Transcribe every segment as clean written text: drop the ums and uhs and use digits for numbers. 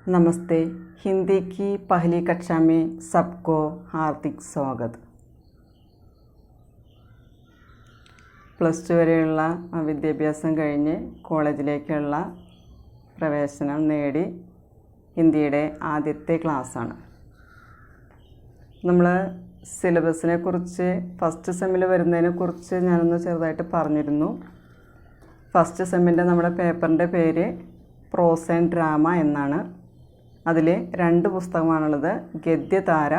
नमस्ते। हिंदी की पहली कक्षा में सबको हार्दिक स्वागत। പ്ലസ് ടു വരെയുള്ള വിദ്യാഭ്യാസം കഴിഞ്ഞ് കോളേജിലേക്കുള്ള പ്രവേശനം നേടി ഹിന്ദിയുടെ ആദ്യത്തെ ക്ലാസ്സാണ്. നമ്മൾ സിലബസിനെ കുറിച്ച് ഫസ്റ്റ് സെമ്മിൽ വരുന്നതിനെ കുറിച്ച് ഞാനൊന്ന് ചെറുതായിട്ട് പറഞ്ഞിരുന്നു. ഫസ്റ്റ് സെമ്മിൻ്റെ നമ്മുടെ പേപ്പറിൻ്റെ പേര് പ്രോസ് ആൻഡ് ഡ്രാമ എന്നാണ്. അതിൽ 2 പുസ്തകമാണുള്ളത്. ഗദ്യതാര,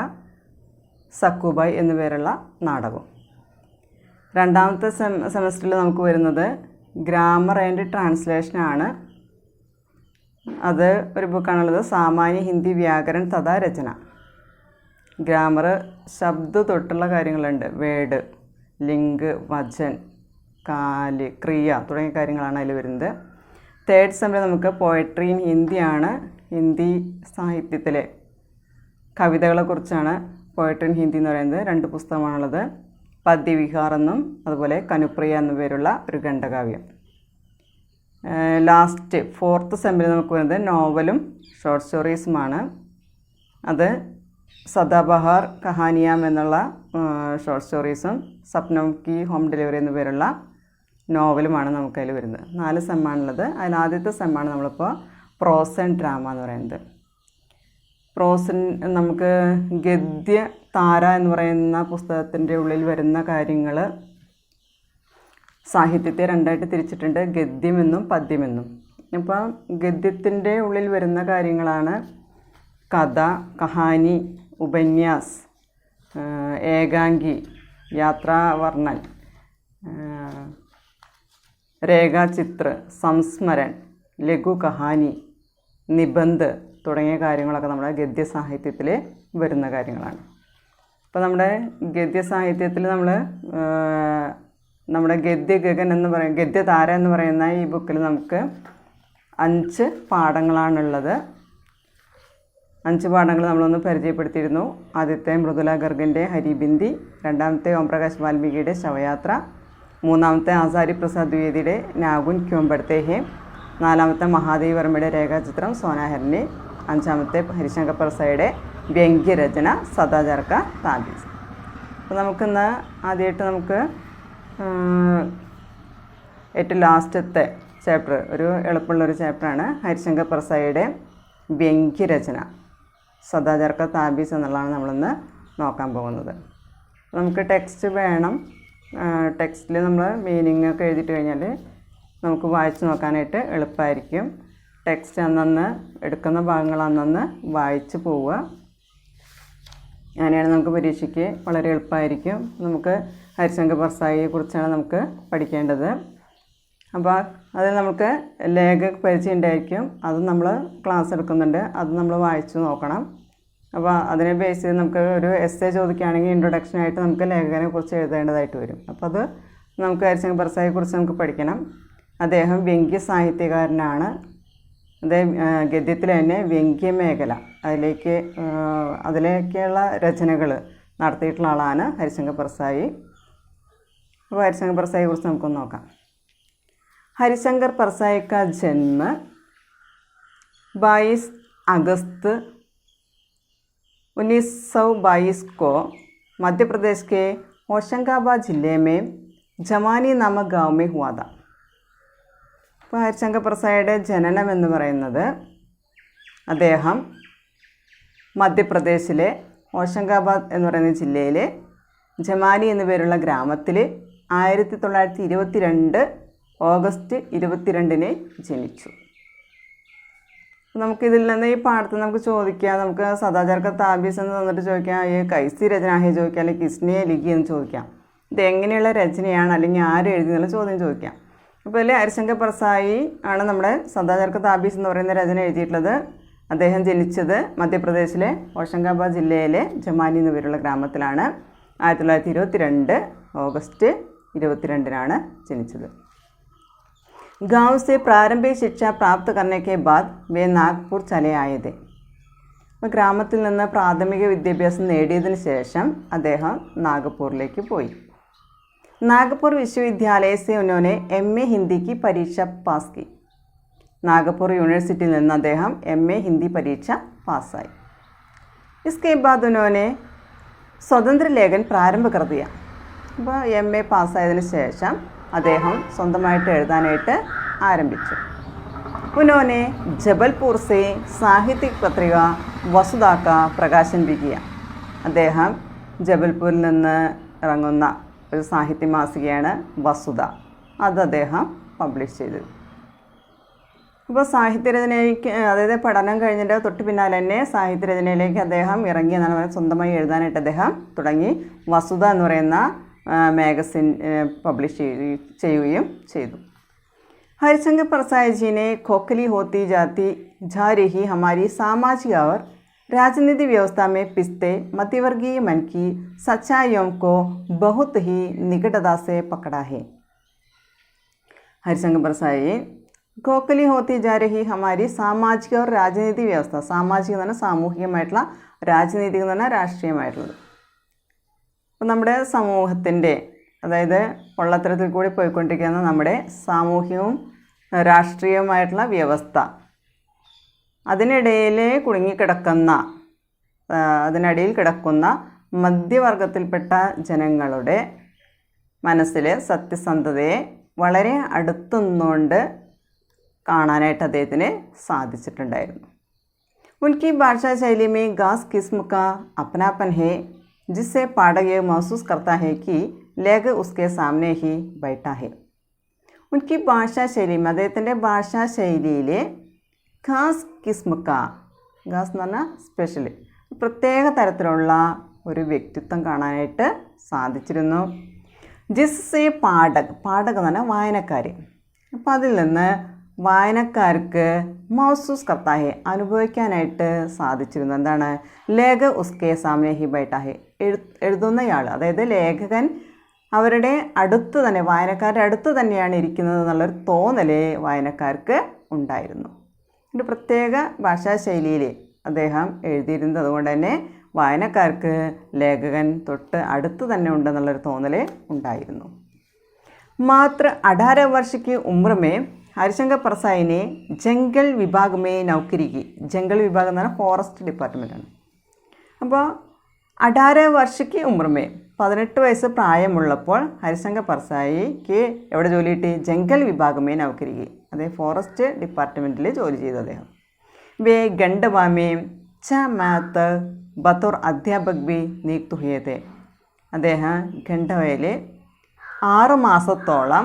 സക്കുബായ് എന്നു പേരുള്ള നാടകം. രണ്ടാമത്തെ സെമസ്റ്ററിൽ നമുക്ക് വരുന്നത് ഗ്രാമർ ആൻഡ് ട്രാൻസ്ലേഷനാണ്. അത് ഒരു ബുക്കാണുള്ളത്. സാമാന്യ ഹിന്ദി വ്യാകരൺ തഥാ രചന. ഗ്രാമർ ശബ്ദ തൊട്ടുള്ള കാര്യങ്ങളുണ്ട്. വേഡ്, ലിംഗ്, വചൻ, കാല്, ക്രിയ തുടങ്ങിയ കാര്യങ്ങളാണ് അതിൽ വരുന്നത്. തേർഡ് സെമ്മിൽ നമുക്ക് പോയട്രി ഇൻ ഹിന്ദിയാണ്. ഹിന്ദി സാഹിത്യത്തിലെ കവിതകളെക്കുറിച്ചാണ് പോയട്രി ഇൻ ഹിന്ദി എന്ന് പറയുന്നത്. 2 പുസ്തകമാണുള്ളത്. പദ്യവിഹാർ എന്നും അതുപോലെ കനുപ്രിയ എന്നു പേരുള്ള ഒരു ഖണ്ഡകാവ്യം. ലാസ്റ്റ് ഫോർത്ത് സെമ്മിൽ നമുക്ക് വരുന്നത് നോവലും ഷോർട്ട് സ്റ്റോറീസുമാണ്. അത് സദാബഹാർ കഹാനിയാം എന്നുള്ള ഷോർട്ട് സ്റ്റോറീസും സപ്നം കി ഹോം ഡെലിവറി എന്നു പേരുള്ള നോവലുമാണ് നമുക്കതിൽ വരുന്നത്. 4 സെമ്മാണുള്ളത്. അതിൽ ആദ്യത്തെ സെമ്മാണ് നമ്മളിപ്പോൾ പ്രോസ് ആൻഡ് ഡ്രാമ എന്ന് പറയുന്നത്. പ്രോസിൻ നമുക്ക് ഗദ്യ താര എന്ന് പറയുന്ന പുസ്തകത്തിൻ്റെ ഉള്ളിൽ വരുന്ന കാര്യങ്ങൾ സാഹിത്യത്തെ 2ആയിട്ട് തിരിച്ചിട്ടുണ്ട്, ഗദ്യമെന്നും പദ്യമെന്നും. അപ്പോൾ ഗദ്യത്തിൻ്റെ ഉള്ളിൽ വരുന്ന കാര്യങ്ങളാണ് കഥ, കഹാനി, ഉപന്യാസ്, ഏകാംഗി, യാത്രാവർണ്ണൻ, രേഖാചിത്ര, സംസ്മരൺ, ലഘു കഹാനി, നിബന്ധ് തുടങ്ങിയ കാര്യങ്ങളൊക്കെ നമ്മുടെ ഗദ്യസാഹിത്യത്തിൽ വരുന്ന കാര്യങ്ങളാണ്. അപ്പോൾ നമ്മുടെ ഗദ്യസാഹിത്യത്തിൽ നമ്മുടെ ഗദ്യഗഗൻ എന്ന് പറയും, ഗദ്യതാര എന്ന് പറയുന്ന ഈ ബുക്കിൽ നമുക്ക് 5 പാഠങ്ങളാണുള്ളത്. 5 പാഠങ്ങൾ നമ്മളൊന്ന് പരിചയപ്പെടുത്തിയിരുന്നു. ആദ്യത്തെ മൃദുല ഗർഗിൻ്റെ ഹരിബിന്ദി, രണ്ടാമത്തെ ഓംപ്രകാശ് വാൽമീകിയുടെ ശവയാത്ര, മൂന്നാമത്തെ ആചാര്യ പ്രസാദ് ദ്വിവേദിയുടെ നാഗുൻ ക്യോം ബഡ്തേ ഹേ, 4ാമത്തെ മഹാദേവി വർമ്മയുടെ രേഖാചിത്രം സോനാഹരിനെ, 5ാമത്തെ ഹരിശങ്കർ പ്രസായുടെ വ്യംഗ്യരചന സദാചാർ കാ താബീസ്. അപ്പോൾ നമുക്കിന്ന് ആദ്യമായിട്ട് നമുക്ക് ഏറ്റവും ലാസ്റ്റത്തെ ചാപ്റ്റർ, ഒരു എളുപ്പമുള്ളൊരു ചാപ്റ്ററാണ് ഹരിശങ്കർ പ്രസായുടെ വ്യംഗ്യരചന സദാചാർ കാ താബീസ് എന്നുള്ളതാണ് നമ്മളിന്ന് നോക്കാൻ പോകുന്നത്. നമുക്ക് ടെക്സ്റ്റ് വേണം. ടെക്സ്റ്റിൽ നമ്മൾ മീനിങ് ഒക്കെ എഴുതിയിട്ട് കഴിഞ്ഞാൽ നമുക്ക് വായിച്ച് നോക്കാനായിട്ട് എളുപ്പമായിരിക്കും. ടെക്സ്റ്റ് അന്നന്ന് എടുക്കുന്ന ഭാഗങ്ങൾ അന്നന്ന് വായിച്ച് പോവുക. അങ്ങനെയാണ് നമുക്ക് പരീക്ഷയ്ക്ക് വളരെ എളുപ്പമായിരിക്കും. നമുക്ക് ഹരിശങ്കർ പ്രസായിയെ കുറിച്ചാണ് നമുക്ക് പഠിക്കേണ്ടത്. അപ്പോൾ അതിൽ നമുക്ക് ലേഖ പരിചയം ഉണ്ടായിരിക്കും. അത് നമ്മൾ ക്ലാസ് എടുക്കുന്നുണ്ട്. അത് നമ്മൾ വായിച്ച് നോക്കണം. അപ്പോൾ അതിനെ ബേസ് ചെയ്ത് നമുക്ക് ഒരു എസ്സേ ചോദിക്കുകയാണെങ്കിൽ ഇൻട്രൊഡക്ഷനായിട്ട് നമുക്ക് ലേഖകനെ കുറിച്ച് എഴുതേണ്ടതായിട്ട് വരും. അപ്പോൾ അത് നമുക്ക് ഹരിശങ്കർ പ്രസാദിയെക്കുറിച്ച് നമുക്ക് പഠിക്കണം. അദ്ദേഹം വ്യംഗ്യ സാഹിത്യകാരനാണ്. അദ്ദേഹം ഗദ്യത്തിൽ തന്നെ വ്യംഗ്യമേഖല അതിലേക്കുള്ള രചനകൾ നടത്തിയിട്ടുള്ള ആളാണ് ഹരിശങ്കർ പ്രസായി. അപ്പോൾ ഹരിശങ്കർ പ്രസാദിയെക്കുറിച്ച് നമുക്കൊന്ന് നോക്കാം. ഹരിശങ്കർ प्रसाई का जन्म 22 अगस्त 1922 को मध्य प्रदेश के होशंगाबाद जिले में जमानी नामक गाँव में हुआ था. അപ്പോൾ ഹരിശങ്കർ പ്രസായിയുടെ ജനനം എന്ന് പറയുന്നത് അദ്ദേഹം മധ്യപ്രദേശിലെ ഹോഷങ്കാബാദ് എന്ന് പറയുന്ന ജില്ലയിലെ ജമാനി എന്നു പേരുള്ള ഗ്രാമത്തിൽ 1922 ഓഗസ്റ്റ് 22 ജനിച്ചു. നമുക്കിതിൽ നിന്ന് ഈ പാഠത്തിൽ നമുക്ക് ചോദിക്കാം. നമുക്ക് സദാചാർ കാ താബീസ് എന്ന് തന്നിട്ട് ചോദിക്കാം, ഈ കൈസി രചനാഹേ ചോദിക്കാം, അല്ലെങ്കിൽ കിസ്നിയെ ലിഖി എന്ന് ചോദിക്കാം. ഇത് എങ്ങനെയുള്ള രചനയാണ്, അല്ലെങ്കിൽ ആര് എഴുതി എന്നുള്ള ചോദ്യം ചോദിക്കാം. അപ്പോൾ ഇതിൽ ഹരിശങ്കർ പ്രസായി ആണ് നമ്മുടെ സദാചാർ കാ താബീസ് എന്ന് പറയുന്ന രചന എഴുതിയിട്ടുള്ളത്. അദ്ദേഹം ജനിച്ചത് മധ്യപ്രദേശിലെ ഹോഷങ്കാബാദ് ജില്ലയിലെ ജമാനി എന്ന് പേരുള്ള ഗ്രാമത്തിലാണ്. 1922 ഓഗസ്റ്റ് 22 ജനിച്ചത്. गांव से प्रारंभिक शिक्षा प्राप्त करने के बाद वे नागपुर चले आए थे. അപ്പോൾ ഗ്രാമത്തിൽ നിന്ന് പ്രാഥമിക വിദ്യാഭ്യാസം നേടിയതിന് ശേഷം അദ്ദേഹം നാഗപ്പൂരിലേക്ക് പോയി. नागपुर विश्वविद्यालय से उन्होंने MA हिंदी की परीक्षा पास की. നാഗപ്പൂർ യൂണിവേഴ്സിറ്റിയിൽ നിന്ന് അദ്ദേഹം MA ഹിന്ദി പരീക്ഷ പാസ്സായി. इसके बाद उन्होंने സ്വതന്ത്ര ലേഖൻ പ്രാരംഭ കൃതിയ. അപ്പോൾ MA പാസ്സായതിനു ശേഷം അദ്ദേഹം സ്വന്തമായിട്ട് എഴുതാനായിട്ട് ആരംഭിച്ചു. उन्होंने जबलपुर से साहित्यिक पत्रिका वसुधा का प्रकाशन भी किया. അദ്ദേഹം ജബൽപൂരിൽ നിന്ന് ഇറങ്ങുന്ന ഒരു സാഹിത്യ മാസികയാണ് വസുധ. അത് അദ്ദേഹം പബ്ലിഷ് ചെയ്തു. അപ്പോൾ സാഹിത്യരചനയ്ക്ക്, അതായത് പഠനം കഴിഞ്ഞിട്ട് തൊട്ട് പിന്നാലെ തന്നെ സാഹിത്യരചനയിലേക്ക് അദ്ദേഹം ഇറങ്ങി എന്നാണ് പറയുന്നത്. സ്വന്തമായി എഴുതാനായിട്ട് അദ്ദേഹം തുടങ്ങി. വസുധ എന്ന് പറയുന്ന മാഗസിൻ പബ്ലിഷ് ചെയ്യുകയും ചെയ്തു. हरिशंकर परसाई जी ने खोखली होती जाती जा रही हमारी सामाजिक और राजनीतिक व्यवस्था में पिसते मध्यवर्गीय मन की सच्चाइयों को बहुत ही निकटता से पकड़ा है. हरिशंकर परसाई खोखली होती जा रही हमारी സാമാജിക और രാജനീതിക വ്യവസ്ഥ, സാമാജിക എന്ന് പറഞ്ഞാൽ സാമൂഹികമായിട്ടുള്ള, രാജനീതിക എന്ന് പറഞ്ഞാൽ രാഷ്ട്രീയമായിട്ടുള്ളത്. അപ്പോൾ നമ്മുടെ സമൂഹത്തിൻ്റെ, അതായത് പൊള്ളത്തരത്തിൽ കൂടി പോയിക്കൊണ്ടിരിക്കുന്ന നമ്മുടെ സാമൂഹികവും രാഷ്ട്രീയവുമായിട്ടുള്ള വ്യവസ്ഥ, അതിനടിയിൽ കിടക്കുന്ന മധ്യവർഗത്തിൽപ്പെട്ട ജനങ്ങളുടെ മനസ്സിൽ സത്യസന്ധതയെ വളരെ അടുത്തുനിന്നുകൊണ്ട് കാണാനായിട്ട് അദ്ദേഹത്തിന് സാധിച്ചിട്ടുണ്ടായിരുന്നു. ഉൻകി ഭാഷാ ശൈലി में खास किस्म का अपनापन है जिससे पाठक ये महसूस करता है कि लेखक उसके सामने ही बैठा है. उनकी ഭാഷാശൈലി, അദ്ദേഹത്തിൻ്റെ ഭാഷാശൈലിയിലെ ഖാസ് കിസ്മക്ക, ഖാസ് എന്ന് പറഞ്ഞാൽ സ്പെഷ്യൽ, പ്രത്യേക തരത്തിലുള്ള ഒരു വ്യക്തിത്വം കാണാനായിട്ട് സാധിച്ചിരുന്നു. ജിസ്സെ പാഠക് എന്ന് പറഞ്ഞാൽ വായനക്കാർ. അപ്പോൾ അതിൽ നിന്ന് വായനക്കാർക്ക് മഹസൂസ് കർത്താഹെ, അനുഭവിക്കാനായിട്ട് സാധിച്ചിരുന്നു. എന്താണ്? ലേഖ ഉസ്കെ സാമനെ ഹി ബൈഠാഹെ, എഴുതുന്നയാൾ, അതായത് ലേഖകൻ അവരുടെ അടുത്ത് തന്നെ, വായനക്കാരുടെ അടുത്ത് തന്നെയാണ് ഇരിക്കുന്നത് എന്നുള്ളൊരു തോന്നൽ വായനക്കാർക്ക് ഉണ്ടായിരുന്നു. ഒരു പ്രത്യേക ഭാഷാശൈലിയിൽ അദ്ദേഹം എഴുതിയിരുന്നത് അതുകൊണ്ട് തന്നെ വായനക്കാർക്ക് ലേഖകൻ തൊട്ട് അടുത്ത് തന്നെ ഉണ്ടെന്നുള്ളൊരു തോന്നൽ ഉണ്ടായിരുന്നു. മാത്ര 18 वर्ष की उम्र में हरिशंकर परसाई ने जंगल विभाग में नौकरी की. ജംഗൽ വിഭാഗം എന്ന് പറഞ്ഞാൽ ഫോറസ്റ്റ് ഡിപ്പാർട്ട്മെൻറ്റാണ്. അപ്പോൾ 18 वर्ष की उम्र में, 18 വയസ്സ് പ്രായമുള്ളപ്പോൾ ഹരിശങ്കർ പർസായിക്ക് എവിടെ ജോലി കിട്ടി? ജംഗൽ വിഭാഗമേ നൗക്കരി. അതേ ഫോറസ്റ്റ് ഡിപ്പാർട്ട്മെൻറ്റിൽ ജോലി ചെയ്തു അദ്ദേഹം. വേ ഗണ്ഡവാമേ ച മാത്ത് ബത്തോർ അധ്യാപക് ബി നിയുക്ത് ഹുയേ थे. അദ്ദേഹം ഖണ്ഡവയിൽ 6 മാസത്തോളം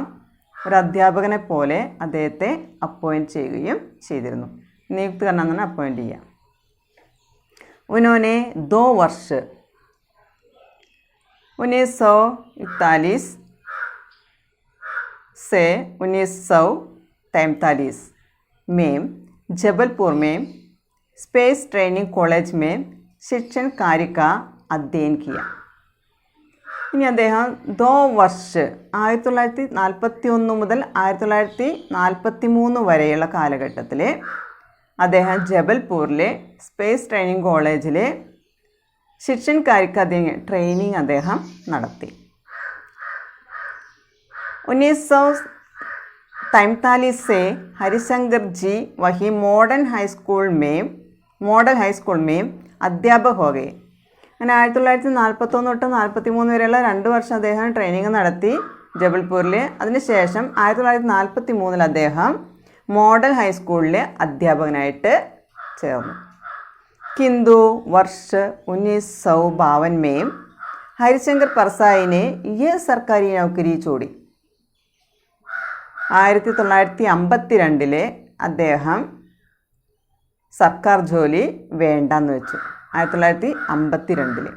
ഒരു അധ്യാപകനെ പോലെ അദ്ദേഹത്തെ അപ്പോയിൻറ്റ് ചെയ്യുകയും ചെയ്തിരുന്നു. നിയുക്ത് കരണം എന്ന് പറഞ്ഞാൽ അപ്പോയിൻറ്റ് ചെയ്യുക. उन्होंने 2 वर्ष 1941 से 1943 में जबलपुर में स्पेस ट्रेनिंग कॉलेज में शिक्षण कार्य का अध्ययन किया. ഇനി അദ്ദേഹം 2 വർഷ 1941 മുതൽ 1943 വരെയുള്ള കാലഘട്ടത്തിൽ അദ്ദേഹം ജബൽപൂരിലെ സ്പേസ് ട്രെയിനിങ് കോളേജിലെ ശിക്ഷൻ കാര്യക്ക് ട്രെയിനിങ് അദ്ദേഹം നടത്തി. 1943 से हरिशंकर जी वही मॉडल हाई स्कूल में अध्यापक हो गए. അങ്ങനെ 1941 തൊട്ട് 43 വരെയുള്ള 2 വർഷം അദ്ദേഹം ട്രെയിനിങ് നടത്തി ജബൽപൂരിൽ. അതിനുശേഷം 1943 അദ്ദേഹം മോഡൽ ഹൈസ്കൂളിലെ അധ്യാപകനായിട്ട് ചേർന്നു. किंतु वर्ष 1952 में हरिशंकर परसाई ने यह सरकारी नौकरी छोड़ी. 1952 അദ്ദേഹം സർക്കാർ ജോലി വേണ്ടെന്ന് വെച്ചു. 1952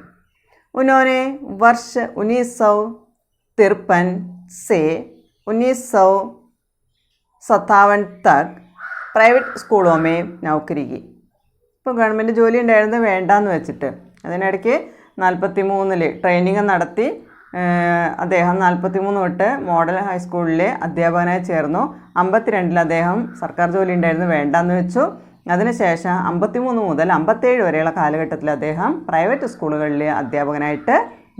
उन्होंने वर्ष 1953 से 1957 तक प्राइवेट स्कूलों में नौकरी की. ഇപ്പോൾ ഗവൺമെൻറ് ജോലി ഉണ്ടായിരുന്നത് വേണ്ടാന്ന് വെച്ചിട്ട് അതിനിടയ്ക്ക് 43 ട്രെയിനിങ് നടത്തി അദ്ദേഹം 43 തൊട്ട് മോഡൽ ഹൈസ്കൂളിലെ അധ്യാപകനായി ചേർന്നു. 52 അദ്ദേഹം സർക്കാർ ജോലി ഉണ്ടായിരുന്നു വേണ്ടാന്ന് വെച്ചു. അതിനുശേഷം 53 മുതൽ 57 വരെയുള്ള കാലഘട്ടത്തിൽ അദ്ദേഹം പ്രൈവറ്റ് സ്കൂളുകളിലെ അധ്യാപകനായിട്ട്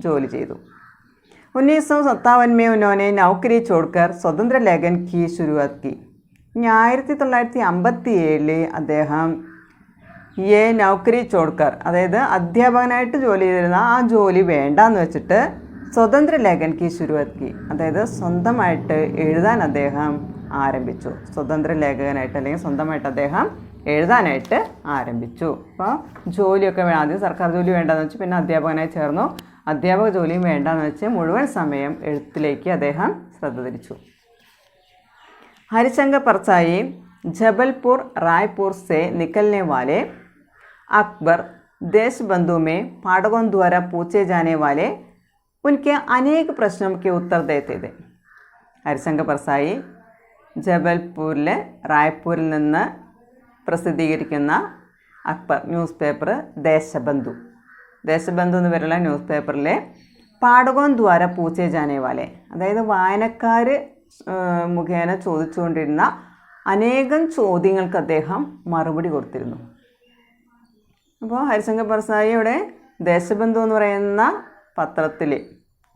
ജോലി ചെയ്തു. 1957 में उन्होंने नौकरी छोड़कर स्वतंत्र लेखन की शुरुआत की. ഇനി 1957 അദ്ദേഹം നൗക്കരി ചോഡ്കർ, അതായത് അധ്യാപകനായിട്ട് ജോലി ചെയ്തിരുന്ന ആ ജോലി വേണ്ടാന്ന് വെച്ചിട്ട് സ്വതന്ത്ര ലേഖൻ കി ശുരുവാത്ത്, അതായത് സ്വന്തമായിട്ട് എഴുതാൻ അദ്ദേഹം ആരംഭിച്ചു. സ്വതന്ത്ര ലേഖകനായിട്ട് അല്ലെങ്കിൽ സ്വന്തമായിട്ട് അദ്ദേഹം എഴുതാനായിട്ട് ആരംഭിച്ചു. അപ്പോൾ ജോലിയൊക്കെ ആദ്യം സർക്കാർ ജോലി വേണ്ടാന്ന് വെച്ച് പിന്നെ അധ്യാപകനായി ചേർന്നു. അധ്യാപക ജോലിയും വേണ്ടാന്ന് വെച്ച് മുഴുവൻ സമയം എഴുത്തിലേക്ക് അദ്ദേഹം ശ്രദ്ധ തിരിച്ചു. हरिशंकर परसाई जबलपुर रायपुर से निकलने वाले अकबर देशबंधु में पाठकों द्वारा पूछे जाने वाले उनके अनेक प्रश्नों के उत्तर देते थे. हरिशंकर परसाई ജബൽപൂരിലെ റായ്പൂരിൽ നിന്ന് പ്രസിദ്ധീകരിക്കുന്ന അക്ബർ ന്യൂസ് പേപ്പർ ദേശബന്ധു എന്ന് പേരുള്ള ന്യൂസ് പേപ്പറിലെ പാഠകോൻ ദ്വാര പൂച്ചേ ജാനേ വാലെ, അതായത് വായനക്കാർ മുഖേന ചോദിച്ചുകൊണ്ടിരുന്ന അനേകം ചോദ്യങ്ങൾക്ക് അദ്ദേഹം മറുപടി കൊടുത്തിരുന്നു. അപ്പോൾ ഹരിശങ്കർ പർസായിയുടെ ദേശബന്ധു എന്ന് പറയുന്ന പത്രത്തിൽ,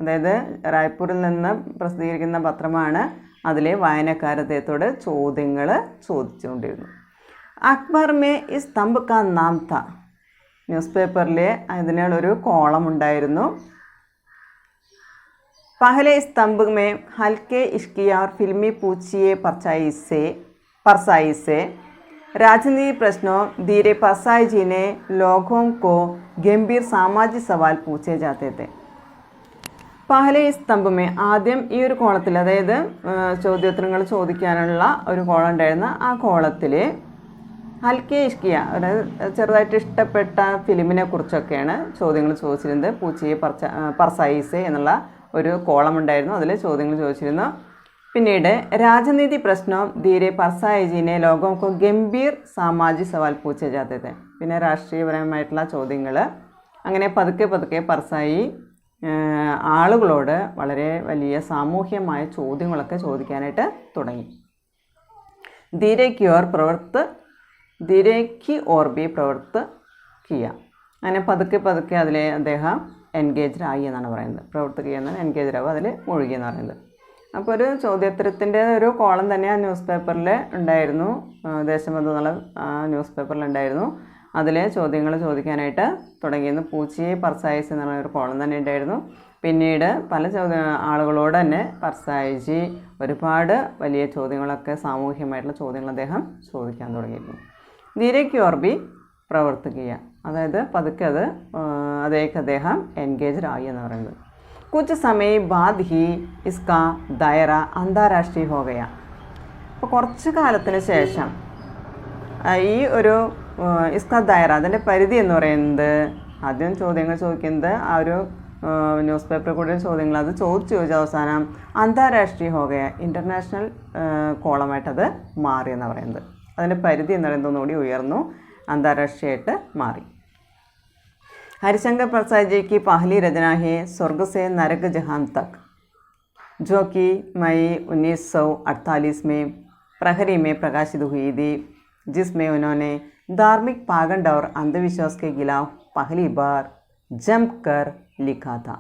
അതായത് റായ്പൂരിൽ നിന്ന് പ്രസിദ്ധീകരിക്കുന്ന പത്രമാണ്, അതിലെ വായനക്കാർ അദ്ദേഹത്തോട് ചോദ്യങ്ങൾ ചോദിച്ചുകൊണ്ടിരുന്നു. അക്ബർ മേ ഈ സ്തംഭ് കാ നാം ത, ന്യൂസ് പേപ്പറിൽ അതിനുള്ളൊരു കോളം ഉണ്ടായിരുന്നു. पहले स्तंभ में हल्के इश्किया और फिल्मी पूछिए परसाई से राजनीतिक प्रश्नों धीरे परसाई जी ने लोगों को गंभीर सामाजिक सवाल पूछे जाते थे. പഹലെ ഈ സ്തംഭമേ, ആദ്യം ഈ ഒരു കോളത്തിൽ, അതായത് ചോദ്യോത്തരങ്ങൾ ചോദിക്കാനുള്ള ഒരു കോളം ഉണ്ടായിരുന്ന ആ കോളത്തിൽ ഹൽക്കെ ഇഷ്കിയ, അതായത് ചെറുതായിട്ട് ഇഷ്ടപ്പെട്ട ഫിലിമിനെ കുറിച്ചൊക്കെയാണ് ചോദ്യങ്ങൾ ചോദിച്ചിരുന്നത്. പൂച്ചിയെ പർസായിസെ എന്നുള്ള ഒരു കോളം ഉണ്ടായിരുന്നു, അതിൽ ചോദ്യങ്ങൾ ചോദിച്ചിരുന്നു. പിന്നീട് രാജനീതി പ്രശ്നം ധീരെ പർസായിജിനെ ലോകോംകോ ഗംഭീർ സാമാജിക സവാൽ പൂച്ചേ ജാത്തേ, പിന്നെ രാഷ്ട്രീയപരമായിട്ടുള്ള ചോദ്യങ്ങൾ. അങ്ങനെ പതുക്കെ പതുക്കെ പർസായി ആളുകളോട് വളരെ വലിയ സാമൂഹ്യമായ ചോദ്യങ്ങളൊക്കെ ചോദിക്കാനായിട്ട് തുടങ്ങി. ധീരേക്ക് ഓർ ബി പ്രവർത്ത് കിയ, അങ്ങനെ പതുക്കെ പതുക്കെ അതിൽ അദ്ദേഹം എൻഗേജ്ഡ് ആയി എന്നാണ് പറയുന്നത്. പ്രവർത്തിക്കുക എന്നാണ് എൻഗേജ്ഡ് ആവുക, അതിൽ മുഴുകി എന്ന് പറയുന്നത്. അപ്പോൾ ഒരു ചോദ്യോത്തരത്തിൻ്റെ ഒരു കോളം തന്നെ ആ ന്യൂസ് പേപ്പറിൽ ഉണ്ടായിരുന്നു, ദേശബന്ധു എന്നുള്ള ന്യൂസ് പേപ്പറിലുണ്ടായിരുന്നു. അതിൽ ചോദ്യങ്ങൾ ചോദിക്കാനായിട്ട് തുടങ്ങിയിരുന്നു. പൂച്ചിയെ പർസായിസ് എന്നുള്ള ഒരു കോളം തന്നെ ഉണ്ടായിരുന്നു. പിന്നീട് പല ആളുകളോട് തന്നെ പർസായിജി ഒരുപാട് വലിയ ചോദ്യങ്ങളൊക്കെ, സാമൂഹ്യമായിട്ടുള്ള ചോദ്യങ്ങൾ അദ്ദേഹം ചോദിക്കാൻ തുടങ്ങിയിരുന്നു. ധീരയ്ക്ക് ഓർബി പ്രവർത്തിക്കുക, അതായത് പതുക്കെ അതേക്ക് അദ്ദേഹം എൻഗേജ്ഡ് ആയി എന്ന് പറയുന്നത്. കുച്ച് സമയ ബാദ് ഹി ഇസ്കാ ദായറ അന്താരാഷ്ട്രീയ ഹോ ഗയ, അപ്പോൾ കുറച്ച് കാലത്തിന് ശേഷം ഈ ഒരു ഇസ്കാ ദായറ, അതിൻ്റെ പരിധി എന്ന് പറയുന്നത്, ആദ്യം ചോദ്യങ്ങൾ ചോദിക്കുന്നത് ആ ഒരു ന്യൂസ് പേപ്പറിൽ കൂടെ ചോദ്യങ്ങൾ അത് ചോദിച്ച് അവസാനം അന്താരാഷ്ട്രീയ ഹോ ഗയ, ഇൻ്റർനാഷണൽ കോളമായിട്ടത് മാറി എന്ന് പറയുന്നത്. അതിൻ്റെ പരിധി എന്ന് പറയുന്നത് ഒന്നുകൂടി ഉയർന്നു, अंतर्राष्ट्रीय मारी. हरिशंकर प्रसाद जी की पहली रचना है स्वर्ग से नरक जहां तक, जो कि मई 1948 में प्रहरी में प्रकाशित हुई थी, जिसमें उन्होंने धार्मिक पाखंड और अंधविश्वास के खिलाफ पहली बार जमकर लिखा था.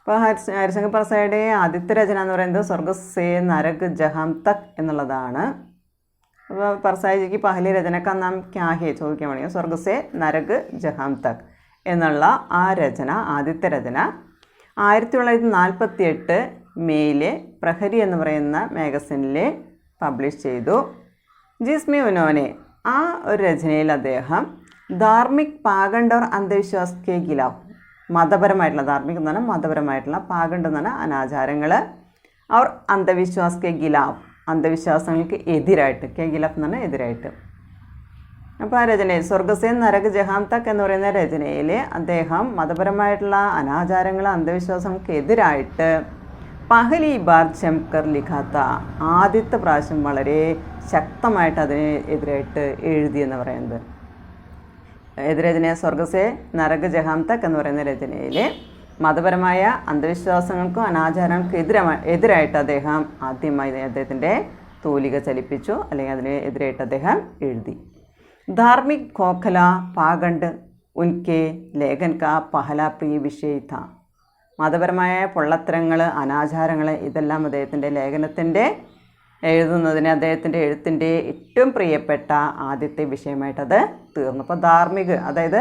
അപ്പോൾ ഹരിശങ്കർ പ്രസാദിയുടെ ആദ്യത്തെ രചന എന്ന് പറയുന്നത് സ്വർഗ സേ നരക് ജഹാം തക് എന്നുള്ളതാണ്. അപ്പോൾ പർസായിജിക്ക് പഹലി രചന കാ നാം ക്യാ ഹേ ചോദിക്കാൻ വേണമെങ്കിൽ സ്വർഗ സേ നരക് ജഹാം തക് എന്നുള്ള ആ രചന, ആദ്യത്തെ രചന 1948 മെയ്യിലെ പ്രഹരി എന്ന് പറയുന്ന മാഗസിനിൽ പബ്ലിഷ് ചെയ്തു. ജിസ്മി ഉനോനെ, ആ ഒരു രചനയിൽ അദ്ദേഹം ധാർമ്മിക് പാഖണ്ഡ് ഓർ അന്ധവിശ്വാസ് കെ ഖിലാഫ്, മതപരമായിട്ടുള്ള, ധാർമ്മികം എന്ന് പറഞ്ഞാൽ മതപരമായിട്ടുള്ള, പാഖണ്ഡ് എന്ന് പറഞ്ഞാൽ അനാചാരങ്ങൾ, അവർ അന്ധവിശ്വാസ് കെ ഖിലാഫ്, അന്ധവിശ്വാസങ്ങൾക്ക് എതിരായിട്ട്, കെ ഖിലാഫ് എന്ന് പറഞ്ഞാൽ എതിരായിട്ട്. അപ്പോൾ ആ രചനയിൽ സ്വർഗസേ നരക് ജഹാം തക് എന്ന് പറയുന്ന രചനയിൽ അദ്ദേഹം മതപരമായിട്ടുള്ള അനാചാരങ്ങൾ, അന്ധവിശ്വാസങ്ങൾക്ക് എതിരായിട്ട് പഹലി ബാർ ജംകർ ലിഖാത്ത, ആദ്യത്തെ പ്രാവശ്യം വളരെ ശക്തമായിട്ട് അതിന് എതിരായിട്ട് എഴുതിയെന്ന് പറയുന്നത്. രചന സ്വർഗസേ നരക് ജഹാം തക് എന്ന് പറയുന്ന രചനയിൽ മതപരമായ അന്ധവിശ്വാസങ്ങൾക്കും അനാചാരങ്ങൾക്കും എതിരായിട്ട് അദ്ദേഹം ആദ്യമായി അദ്ദേഹത്തിൻ്റെ തൂലിക ചലിപ്പിച്ചു, അല്ലെങ്കിൽ അതിന് എതിരായിട്ട് അദ്ദേഹം എഴുതി. ധാർമ്മിക് ഖോഖല പാഖണ്ഡ് ഉൻകെ ലേഖൻ കാ പഹല പ്രിയ വിഷയ ഥ, മതപരമായ പൊള്ളത്തരങ്ങൾ, അനാചാരങ്ങൾ, ഇതെല്ലാം അദ്ദേഹത്തിൻ്റെ ലേഖനത്തിൻ്റെ എഴുതുന്നതിന് അദ്ദേഹത്തിൻ്റെ എഴുത്തിൻ്റെ ഏറ്റവും പ്രിയപ്പെട്ട ആദ്യത്തെ വിഷയമായിട്ടത് തീർന്നു. അപ്പോൾ അതായത്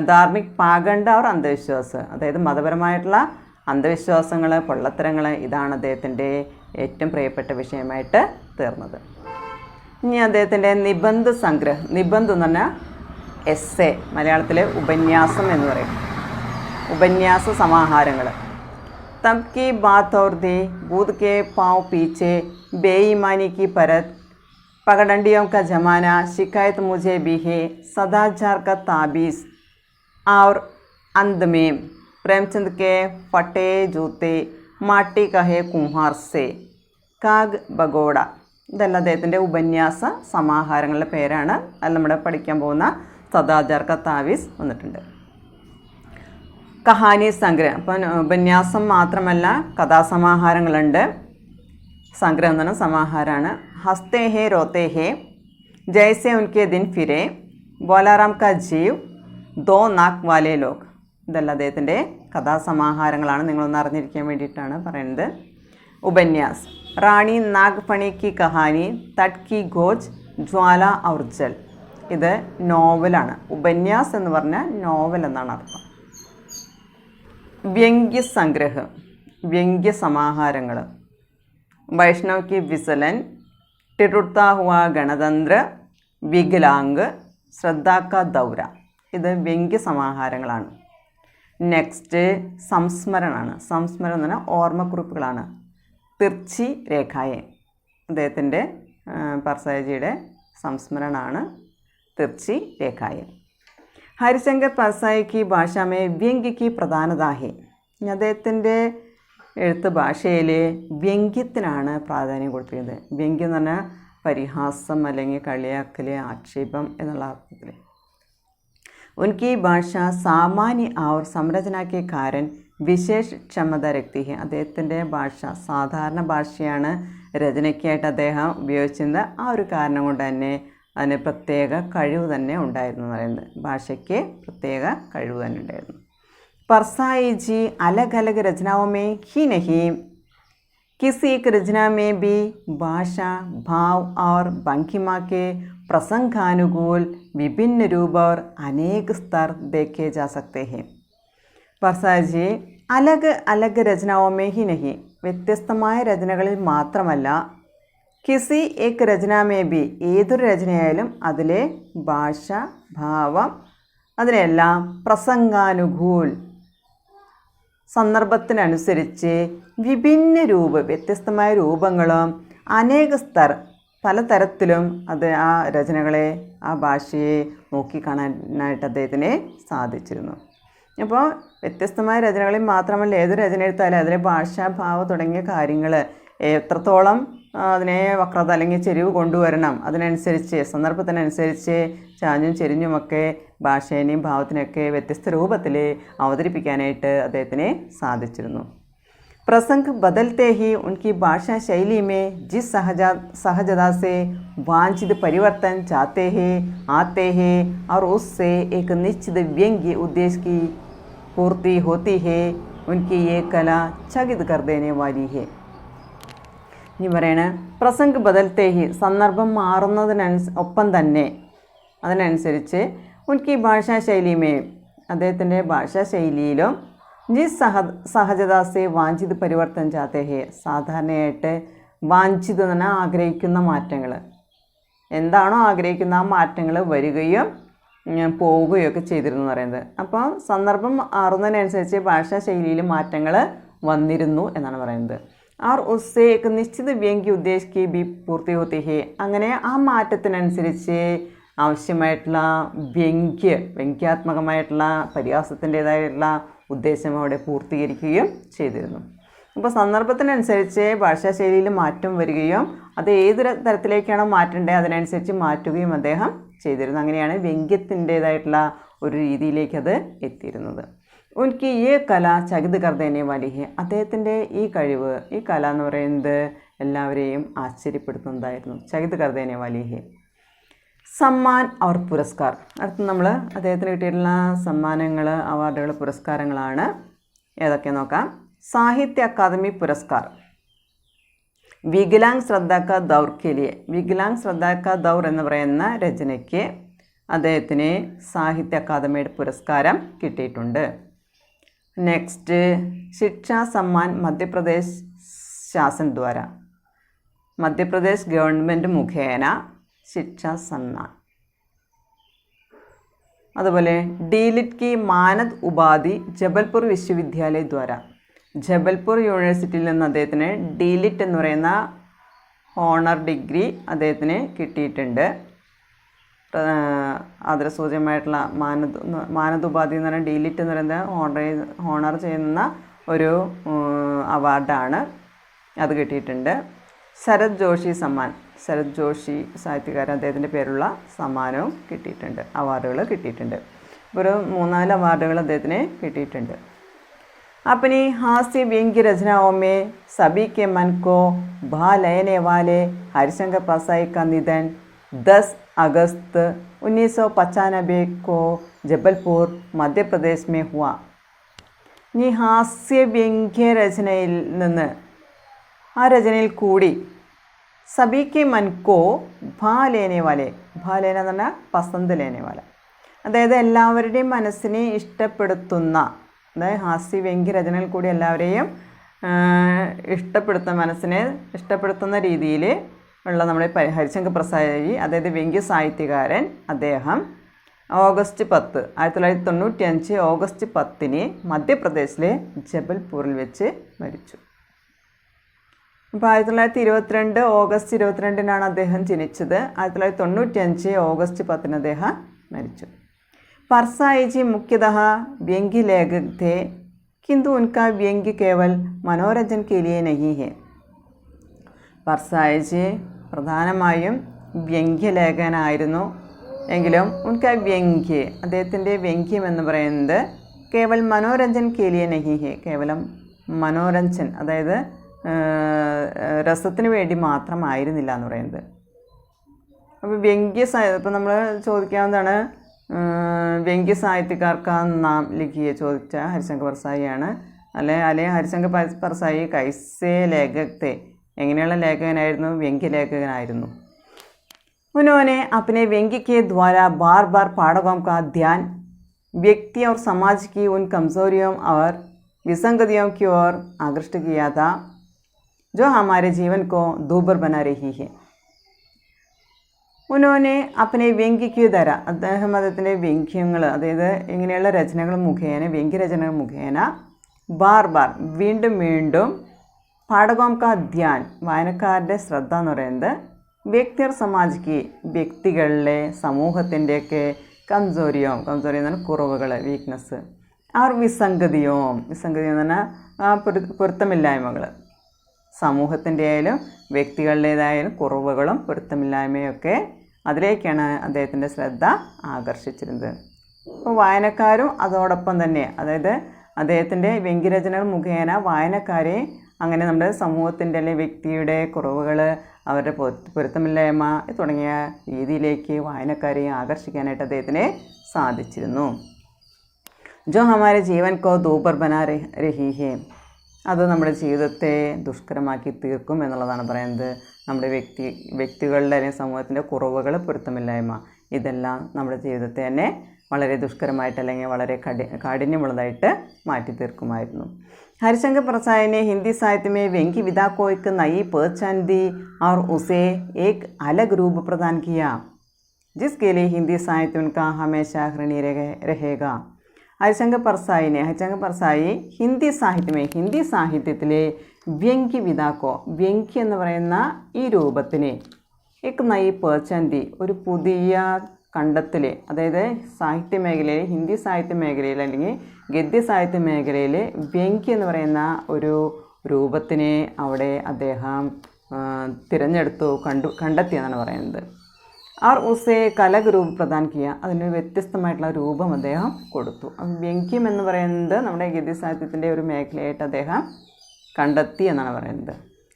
ധാർമ്മിക് പാഖണ്ഡ് അവർ അന്ധവിശ്വാസ്, അതായത് മതപരമായിട്ടുള്ള അന്ധവിശ്വാസങ്ങൾ, പൊള്ളത്തരങ്ങൾ, ഇതാണ് അദ്ദേഹത്തിൻ്റെ ഏറ്റവും പ്രിയപ്പെട്ട വിഷയമായിട്ട് തീർന്നത്. ഇനി അദ്ദേഹത്തിൻ്റെ നിബന്ധ സംഗ്രഹം. നിബന്ധം എന്ന് പറഞ്ഞാൽ എസ്സേ, മലയാളത്തിലെ ഉപന്യാസം എന്ന് പറയും, ഉപന്യാസ സമാഹാരങ്ങൾ. തബ് കി ബാത് ഔർ ദേ, ബൂദ് കെ പാവ് പീछे, बेईमानी की परत, पगडंडियों का जमाना, शिकायत मुझे भी है, सदाचार का ताबीज़ और अंध में, प्रेमचंद के फटे जूते, माटी कहे कुम्हार से, കാഗ് ബഗോഡ. ഇതെല്ലാം അദ്ദേഹത്തിൻ്റെ ഉപന്യാസ സമാഹാരങ്ങളുടെ പേരാണ്. അതിൽ നമ്മുടെ പഠിക്കാൻ പോകുന്ന സദാചാർ ക താവീസ് വന്നിട്ടുണ്ട്. കഹാനി സംഗ്രഹം. അപ്പം ഉപന്യാസം മാത്രമല്ല, കഥാസമാഹാരങ്ങളുണ്ട്. സംഗ്രഹം എന്ന് പറഞ്ഞാൽ സമാഹാരമാണ്. ഹസ്തേ ഹേ രോത്തേ ഹേ, ജൈസെ ഉൻകെ ദിൻ ഫിരെ, ബോലാറാം കാ ജീവ്, ദോ നാക് വാലേ ലോക്. ഇതെല്ലാം അദ്ദേഹത്തിൻ്റെ കഥാസമാഹാരങ്ങളാണ്. നിങ്ങളൊന്ന് അറിഞ്ഞിരിക്കാൻ വേണ്ടിയിട്ടാണ് പറയുന്നത്. ഉപന്യാസ്. റാണി നാഗ്ഫണി കി കഹാനി, തട്ട് കി ഘോജ്, ജ്വാല ഔർ ജൽ. ഇത് നോവലാണ്. ഉപന്യാസ് എന്ന് പറഞ്ഞാൽ നോവൽ എന്നാണ് അർത്ഥം. വ്യംഗ്യ സംഗ്രഹം, വ്യംഗ്യ സമാഹാരങ്ങൾ. വൈഷ്ണവ് കി വിസലൻ, ടിരുട്താ ഹുവാ ഗണതന്ത്ര, വികലാംഗ്, ശ്രദ്ധാ കാ ദൗര. ഇത് വ്യംഗ്യ സമാഹാരങ്ങളാണ്. നെക്സ്റ്റ് സംസ്മരണമാണ്. സംസ്മരണം എന്ന് പറഞ്ഞാൽ ഓർമ്മക്കുറിപ്പുകളാണ്. തിർച്ചി രേഖായെ, അദ്ദേഹത്തിൻ്റെ പർസായിജിയുടെ സംസ്മരണമാണ് തിർച്ചി രേഖായെ. ഹരിശങ്കർ പർസായി കി ഭാഷാമേ വ്യംഗ്യ കി പ്രധാനത ഹേ. അദ്ദേഹത്തിൻ്റെ എഴുത്ത് ഭാഷയിൽ വ്യംഗ്യത്തിനാണ് പ്രാധാന്യം കൊടുത്തിരിക്കുന്നത്. വ്യംഗ്യം എന്ന് പറഞ്ഞാൽ പരിഹാസം അല്ലെങ്കിൽ കളിയാക്കൽ, ആക്ഷേപം എന്നുള്ള അർത്ഥത്തിൽ. ഉൻകി ഭാഷ സാമാന്യ और संरचना के कारण വിശേഷ ക്ഷമത രക്തി ഹെ. അദ്ദേഹത്തിൻ്റെ ഭാഷ സാധാരണ ഭാഷയാണ് രചനയ്ക്കായിട്ട് അദ്ദേഹം ഉപയോഗിച്ചിരുന്നത്. ആ ഒരു കാരണം കൊണ്ട് തന്നെ അതിന് പ്രത്യേക കഴിവ് തന്നെ ഉണ്ടായിരുന്നു എന്ന് പറയുന്നത്. ഭാഷയ്ക്ക് പ്രത്യേക കഴിവ് തന്നെ ഉണ്ടായിരുന്നു. परसाई जी अलग अलग रचनाओं में ही नहीं, किसी एक रचना में भी भाषा, भाव और भंगिमा के प्रसंगानुकूल विभिन्न रूप और अनेक स्तर देखे जा सकते हैं. परसाई जी अलग अलग रचनाओं में ही नहीं, വ്യത്യസ്തമായ രചനകളിൽ മാത്രമല്ല, കിസി ഏക് രചനാമേ ബി, ഏതൊരു രചനയായാലും അതിലെ ഭാഷ, ഭാവം, അതിനെല്ലാം പ്രസംഗാനുകൂൽ, സന്ദർഭത്തിനനുസരിച്ച്, വിഭിന്ന വ്യത്യസ്തമായ രൂപങ്ങളും, അനേക പലതരത്തിലും അത് ആ രചനകളെ, ആ ഭാഷയെ നോക്കിക്കാണാനായിട്ട് അദ്ദേഹത്തിന് സാധിച്ചിരുന്നു. അപ്പോൾ വ്യത്യസ്തമായ രചനകളിൽ മാത്രമല്ല, ഏതൊരു രചന എടുത്താലും അതിലെ ഭാഷ, ഭാവം തുടങ്ങിയ കാര്യങ്ങൾ എത്രത്തോളം അതിനെ വക്രത അല്ലെങ്കിൽ ചെരിവ് കൊണ്ടുവരണം, അതിനനുസരിച്ച് സന്ദർഭത്തിനനുസരിച്ച് ചാഞ്ഞും ചെരിഞ്ഞുമൊക്കെ ഭാഷേനെയും ഭാവത്തിനെയൊക്കെ വ്യത്യസ്ത രൂപത്തിൽ അവതരിപ്പിക്കാനായിട്ട് അദ്ദേഹത്തിന് സാധിച്ചിരുന്നു. प्रसंग बदलते ही उनकी भाषा शैली में जिस सहजता से वांछित परिवर्तन चाहते हैं, आते हैं और उससे एक निश्चित व्यंग्य उद्देश्य की पूर्ति होती है, उनकी ये कला चकित कर देने वाली है. ഇനി പറയണ പ്രസംഗ് ബദൽത്തേ ഹി, സന്ദർഭം മാറുന്നതിനൊപ്പം തന്നെ അതിനനുസരിച്ച് ഉൻകി ഭാഷാശൈലിമേ, അദ്ദേഹത്തിൻ്റെ ഭാഷാശൈലിയിലും ജിസ് സഹജദാസെ വാഞ്ചിത് പരിവർത്തൻ ചാത്തേ ഹേ, സാധാരണയായിട്ട് വാഞ്ചിത് എന്ന് പറഞ്ഞാൽ ആഗ്രഹിക്കുന്ന മാറ്റങ്ങൾ, എന്താണോ ആഗ്രഹിക്കുന്ന ആ മാറ്റങ്ങൾ വരികയും പോവുകയൊക്കെ ചെയ്തിരുന്നു എന്ന് പറയുന്നത്. അപ്പോൾ സന്ദർഭം മാറുന്നതിനനുസരിച്ച് ഭാഷാശൈലിയിൽ മാറ്റങ്ങൾ വന്നിരുന്നു എന്നാണ് പറയുന്നത്. और उससे एक निश्चित व्यंग्य उद्देश्य की भी पूर्ति होती है, അങ്ങനെ ആ മാറ്റത്തിനനുസരിച്ച് ആവശ്യമായിട്ടുള്ള വ്യംഗ്യാത്മകമായിട്ടുള്ള പരിഹാസത്തിൻ്റേതായിട്ടുള്ള ഉദ്ദേശം അവിടെ പൂർത്തീകരിക്കുകയും ചെയ്തിരുന്നു. അപ്പോൾ സന്ദർഭത്തിനനുസരിച്ച് ഭാഷാശൈലിയിൽ മാറ്റം വരികയും അത് ഏത് തരത്തിലേക്കാണോ മാറ്റേണ്ടത് അതിനനുസരിച്ച് മാറ്റുകയും അദ്ദേഹം ചെയ്തിരുന്നു. അങ്ങനെയാണ് വ്യംഗ്യത്തിൻ്റേതായിട്ടുള്ള ഒരു രീതിയിലേക്ക് അത് എത്തിയിരുന്നത്. ഉൻകി ഈ കല ചകിത് കർദേനെ വാലി ഹെ, അദ്ദേഹത്തിൻ്റെ ഈ കഴിവ്, ഈ കല എന്ന് പറയുന്നത് എല്ലാവരെയും ആശ്ചര്യപ്പെടുത്തുന്നതായിരുന്നു. ചകിത് കർദേനെ വാലി ഹെ. സമ്മാൻ और പുരസ്കാർ. അടുത്ത് നമ്മൾ അദ്ദേഹത്തിന് കിട്ടിയിട്ടുള്ള സമ്മാനങ്ങൾ, അവാർഡുകൾ, പുരസ്കാരങ്ങളാണ്. ഏതൊക്കെ നോക്കാം. സാഹിത്യ അക്കാദമി പുരസ്കാർ വികലാംഗ് ശ്രദ്ധ കാ ദൗർ കെ ലിയെ, വികലാംഗ് ശ്രദ്ധ കാ ദൗർ എന്ന് പറയുന്ന രചനയ്ക്ക് അദ്ദേഹത്തിന് സാഹിത്യ അക്കാദമിയുടെ പുരസ്കാരം കിട്ടിയിട്ടുണ്ട്. നെക്സ്റ്റ്, ശിക്ഷാ സമ്മാൻ മധ്യപ്രദേശ് ശാസൻ ദ്വാര, മധ്യപ്രദേശ് ഗവൺമെൻറ് മുഖേന ശിക്ഷാ സമ്മാൻ. അതുപോലെ ഡീലിറ്റ് की मानद उपाधि ജബൽപൂർ വിശ്വവിദ്യാലയ ദ്വാര, ജബൽപൂർ യൂണിവേഴ്സിറ്റിയിൽ നിന്ന് അദ്ദേഹത്തിന് ഡീലിറ്റ് എന്ന് പറയുന്ന ഹോണർ ഡിഗ്രി അദ്ദേഹത്തിന് കിട്ടിയിട്ടുണ്ട്. ആദരസൂചകമായിട്ടുള്ള മാനദ് ഉപാധി എന്ന് പറയുന്ന ഡീലിറ്റ് എന്ന് പറയുന്നത് ഹോണർ ചെയ്യുന്ന ഒരു അവാർഡാണ്, അത് കിട്ടിയിട്ടുണ്ട്. ശരത് ജോഷി സമ്മാൻ, ശരത് ജോഷി സാഹിത്യകാരൻ, അദ്ദേഹത്തിൻ്റെ പേരുള്ള സമ്മാനവും കിട്ടിയിട്ടുണ്ട്, അവാർഡുകൾ കിട്ടിയിട്ടുണ്ട്. ഒരു 3-4 അവാർഡുകൾ അദ്ദേഹത്തിന് കിട്ടിയിട്ടുണ്ട്. अपनी हास्य व्यंग्य रचनाओं में सभी के मन को भा लेने वाले हरिशंकर परसाई का निधन 10 अगस्त 1995 को जबलपुर मध्य प्रदेश में हुआ. ഈ ഹാസ്യ വ്യംഗ്യ രചനയിൽ നിന്ന്, ആ രചനയിൽ കൂടി സബീക്കെ മൻകോ ഭാ ലേനെ വാലെ, ഭാ ലേന എന്ന് പറഞ്ഞാൽ പസന്ത് ലേനെ വാല, അതായത് എല്ലാവരുടെയും മനസ്സിനെ ഇഷ്ടപ്പെടുത്തുന്ന, അതായത് ഹാസ്യ വ്യംഗ്യ രചനയിൽ കൂടി എല്ലാവരെയും മനസ്സിനെ ഇഷ്ടപ്പെടുത്തുന്ന രീതിയിൽ ഉള്ള നമ്മുടെ ഹരിശങ്കർ പ്രസായി, അതായത് വ്യംഗ്യ സാഹിത്യകാരൻ, അദ്ദേഹം ഓഗസ്റ്റ് 10, 1995 ഓഗസ്റ്റ് 10 മധ്യപ്രദേശിലെ ജബൽപൂരിൽ വെച്ച് മരിച്ചു. അപ്പോൾ 1922 ഓഗസ്റ്റ് 22 അദ്ദേഹം ജനിച്ചത്. 1995 ഓഗസ്റ്റ് 10 അദ്ദേഹം മരിച്ചു. परसाई जी मुख्यतः व्यंग्य लेखक थे, किंतु उनका व्यंग्य केवल मनोरंजन के लिए नहीं है. परसाई जी പ്രധാനമായും വ്യംഗ്യലേഖകനായിരുന്നു, എങ്കിലും ഉൻക വ്യംഗ്യ, അദ്ദേഹത്തിൻ്റെ വ്യംഗ്യം എന്ന് പറയുന്നത് കേവൽ മനോരഞ്ജൻ കെ ലിയെ നഹി ഹെ, കേവലം മനോരഞ്ജൻ, അതായത് രസത്തിന് വേണ്ടി മാത്രമായിരുന്നില്ല എന്ന് പറയുന്നത്. അപ്പോൾ ഇപ്പോൾ നമ്മൾ ചോദിക്കാവുന്നതാണ്, വ്യംഗ്യ സാഹിത്യകാർക്ക് നാം ലിഖിയെ ചോദിച്ച ഹരിശങ്കർ परसाईയാണ്. അല്ലെങ്കിൽ ഹരിശങ്കർ परसाई കൈസേ ലേഖകത്തെ, എങ്ങനെയുള്ള ലേഖകനായിരുന്നു? വ്യംഗ്യ ലേഖകനായിരുന്നു. उन्होंने अपने व्यंग्य के द्वारा बार बार पाठकों का ध्यान व्यक्ति और समाज की उन कमजोरियों और विसंगतियों की ओर आकृष्ट किया था जो हमारे जीवन को दूभर बना रही है. ഉനോനെ അപ്പനെ വ്യംഗ്യയ്ക്ക് ധര, അദ്ദേഹത്തിൻ്റെ വ്യംഗ്യങ്ങൾ, അതായത് ഇങ്ങനെയുള്ള രചനകൾ മുഖേന, വ്യംഗ്യരചനകൾ മുഖേന ബാർ ബാർ, വീണ്ടും വീണ്ടും, പാഠകോം കാ ധ്യാൻ, വായനക്കാരുടെ ശ്രദ്ധ എന്ന് പറയുന്നത്, വ്യക്തിർ സമാജിക്ക്, വ്യക്തികളിലെ സമൂഹത്തിൻ്റെയൊക്കെ കംസോരിയോ, കംസോരി എന്ന് പറഞ്ഞാൽ കുറവുകൾ, വീക്ക്നെസ്, അവർ വിസംഗതിയോ, വിസംഗതി എന്ന് പറഞ്ഞാൽ പൊരുത്തമില്ലായ്മകൾ, സമൂഹത്തിൻ്റെ ആയാലും വ്യക്തികളുടേതായാലും കുറവുകളും പൊരുത്തമില്ലായ്മയൊക്കെ, അതിലേക്കാണ് അദ്ദേഹത്തിൻ്റെ ശ്രദ്ധ ആകർഷിച്ചിരുന്നത്. അപ്പോൾ വായനക്കാരും അതോടൊപ്പം തന്നെ, അതായത് അദ്ദേഹത്തിൻ്റെ വ്യംഗ്യരചനകൾ മുഖേന വായനക്കാരെ അങ്ങനെ നമ്മുടെ സമൂഹത്തിൻ്റെ അല്ലെങ്കിൽ വ്യക്തിയുടെ കുറവുകൾ, അവരുടെ പൊരുത്തമില്ലായ്മ തുടങ്ങിയ രീതിയിലേക്ക് വായനക്കാരെ ആകർഷിക്കാനായിട്ട് അദ്ദേഹത്തിന് സാധിച്ചിരുന്നു. ജോ ഹമാരെ ജീവൻ കോ ദൂബർ ബനാ രഹി ഹെ, അത് നമ്മുടെ ജീവിതത്തെ ദുഷ്കരമാക്കി തീർക്കും എന്നുള്ളതാണ് പറയുന്നത്. നമ്മുടെ വ്യക്തികളുടെ അല്ലെങ്കിൽ സമൂഹത്തിൻ്റെ കുറവുകൾ, പൊരുത്തമില്ലായ്മ, ഇതെല്ലാം നമ്മുടെ ജീവിതത്തെ തന്നെ വളരെ ദുഷ്കരമായിട്ട് അല്ലെങ്കിൽ വളരെ കാഠിന്യമുള്ളതായിട്ട് മാറ്റി തീർക്കുമായിരുന്നു. हरिशंकर परसाई ने हिंदी साहित्य में व्यंग्य विधा को एक नई पहचान दी और उसे एक अलग रूप प्रदान किया, जिसके लिए हिंदी साहित्य उनका हमेशा ऋणी रहेगा. ഹരിശങ്കർ परसाई ഹിന്ദി സാഹിത്യത്തിലെ വ്യംഗ്യ വിധാക്കോ, വ്യംഗ്യ എന്ന് പറയുന്ന ഈ രൂപത്തിന് एक नई पहचान दी, ഒരു പുതിയ കണ്ടെത്തൽ, അതായത് സാഹിത്യ മേഖലയിൽ, ഹിന്ദി സാഹിത്യ മേഖലയിൽ അല്ലെങ്കിൽ ഗദ്യ സാഹിത്യ മേഖലയിൽ വ്യംഗ്യ എന്ന് പറയുന്ന ഒരു രൂപത്തിനെ അവിടെ അദ്ദേഹം തിരഞ്ഞെടുത്തു, കണ്ടെത്തിയെന്നാണ് പറയുന്നത്. ആർ ഉസേ കലക് രൂപ പ്രദാൻ കിയ, അതിന് വ്യത്യസ്തമായിട്ടുള്ള രൂപം അദ്ദേഹം കൊടുത്തു. വ്യംഗ്യം എന്ന് പറയുന്നത് നമ്മുടെ ഗദ്യ സാഹിത്യത്തിൻ്റെ ഒരു മേഖലയായിട്ട് അദ്ദേഹം കണ്ടെത്തി എന്നാണ് പറയുന്നത്.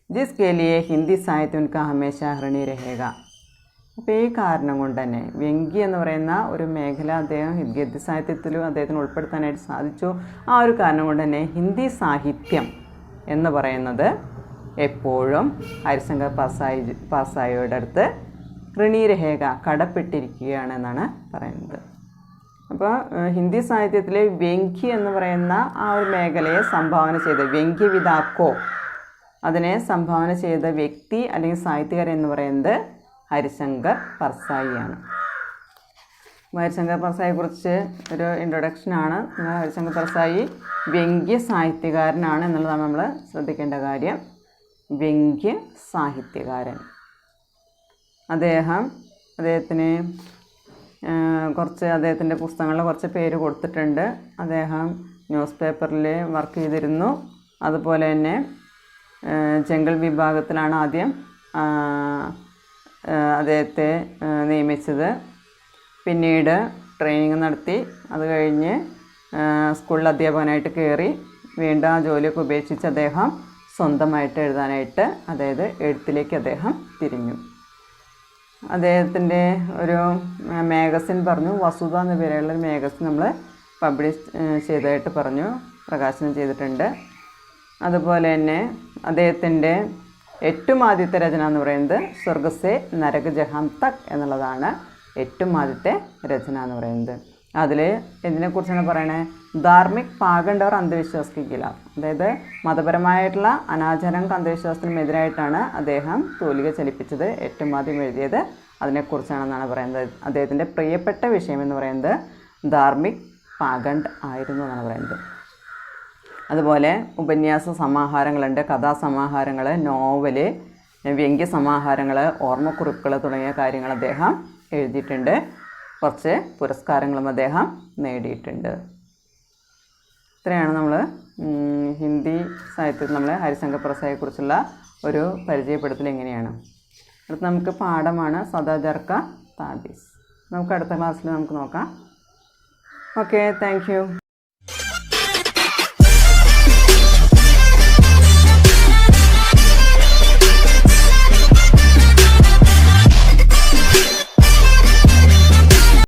ജിസ് കെ ലിയെ ഹിന്ദി സാഹിത്യം ഉൻകാ ഹമേശ ഋണി രഹേഗ. അപ്പോൾ ഈ കാരണം കൊണ്ട് തന്നെ വ്യംഗ്യ എന്ന് പറയുന്ന ഒരു മേഖല അദ്ദേഹം ഗദ്യ സാഹിത്യത്തിലും അദ്ദേഹത്തിന് ഉൾപ്പെടുത്താനായിട്ട് സാധിച്ചു. ആ ഒരു കാരണം കൊണ്ട് തന്നെ ഹിന്ദി സാഹിത്യം എന്ന് പറയുന്നത് എപ്പോഴും ഹരിശങ്കർ പാസായിയുടെ അടുത്ത് ഋണി രഹേഗ കടപ്പെട്ടിരിക്കുകയാണ് എന്നാണ് പറയുന്നത്. അപ്പോൾ ഹിന്ദി സാഹിത്യത്തിൽ വ്യംഗ്യ എന്ന് പറയുന്ന ആ ഒരു മേഖലയെ സംഭാവന ചെയ്ത വ്യംഗ്യവിതാക്കോ അതിനെ സംഭാവന ചെയ്ത വ്യക്തി അല്ലെങ്കിൽ സാഹിത്യകാരൻ എന്ന് പറയുന്നത് ഹരിശങ്കർ പർസായിയാണ്. ഹരിശങ്കർ പർസായിയെക്കുറിച്ച് ഒരു ഇൻട്രൊഡക്ഷനാണ്. ഹരിശങ്കർ പർസായി വ്യംഗ്യ സാഹിത്യകാരനാണ് എന്നുള്ളതാണ് നമ്മൾ ശ്രദ്ധിക്കേണ്ട കാര്യം. വ്യംഗ്യ സാഹിത്യകാരൻ. അദ്ദേഹത്തിന് അദ്ദേഹത്തിൻ്റെ പുസ്തകങ്ങളിൽ കുറച്ച് പേര് കൊടുത്തിട്ടുണ്ട്. അദ്ദേഹം ന്യൂസ് പേപ്പറിൽ വർക്ക് ചെയ്തിരുന്നു. അതുപോലെ തന്നെ ജംഗൾ വിഭാഗത്തിലാണ് ആദ്യം അദ്ദേഹത്തെ നിയമിച്ചത്. പിന്നീട് ട്രെയിനിങ് നടത്തി. അത് കഴിഞ്ഞ് സ്കൂളിൽ അധ്യാപകനായിട്ട് കയറി. വീണ്ടും ആ ജോലിയൊക്കെ ഉപേക്ഷിച്ച് അദ്ദേഹം സ്വന്തമായിട്ട് എഴുതാനായിട്ട്, അതായത് എഴുത്തിലേക്ക് അദ്ദേഹം തിരിഞ്ഞു. അദ്ദേഹത്തിൻ്റെ ഒരു മാഗസിൻ പറഞ്ഞു, വസുധ എന്ന പേരുള്ളൊരു മാഗസിൻ നമ്മൾ പബ്ലിഷ് ചെയ്തതായിട്ട് പറഞ്ഞു, പ്രകാശനം ചെയ്തിട്ടുണ്ട്. അതുപോലെ തന്നെ അദ്ദേഹത്തിൻ്റെ ഏറ്റവും ആദ്യത്തെ രചന എന്ന് പറയുന്നത് സ്വർഗസെ നരക ജഹാൻ തക് എന്നുള്ളതാണ് ഏറ്റവും ആദ്യത്തെ രചന എന്ന് പറയുന്നത്. അതിൽ എന്തിനെക്കുറിച്ചാണ് പറയണത്? ധാർമ്മിക് പാഖണ്ഡ് और അന്ധവിശ്വാസ് के खिलाफ, അതായത് മതപരമായിട്ടുള്ള അനാചാരങ്ങൾക്ക് അന്ധവിശ്വാസത്തിനും എതിരായിട്ടാണ് അദ്ദേഹം തൂലിക ചലിപ്പിച്ചത്. ഏറ്റവും ആദ്യം എഴുതിയത് അതിനെക്കുറിച്ചാണെന്നാണ് പറയുന്നത്. അദ്ദേഹത്തിൻ്റെ പ്രിയപ്പെട്ട വിഷയം എന്ന് പറയുന്നത് ധാർമ്മിക് പാഖണ്ഡ് ആയിരുന്നു എന്നാണ് പറയുന്നത്. അതുപോലെ ഉപന്യാസ സമാഹാരങ്ങളുണ്ട്, കഥാസമാഹാരങ്ങൾ, നോവല്, വ്യംഗ്യ സമാഹാരങ്ങൾ, ഓർമ്മക്കുറിപ്പുകൾ തുടങ്ങിയ കാര്യങ്ങൾ അദ്ദേഹം എഴുതിയിട്ടുണ്ട്. കുറച്ച് പുരസ്കാരങ്ങളും അദ്ദേഹം നേടിയിട്ടുണ്ട്. ഇത്രയാണ് നമ്മൾ ഹിന്ദി സാഹിത്യത്തിൽ നമ്മൾ ഹരിശങ്കർ പർസായിയെക്കുറിച്ചുള്ള ഒരു പരിചയപ്പെടുത്തൽ എങ്ങനെയാണ്. അടുത്ത നമുക്ക് പാഠമാണ് സദാചാർ കാ താബീസ്. നമുക്ക് അടുത്ത ക്ലാസ്സിൽ നമുക്ക് നോക്കാം. Okay, thank you.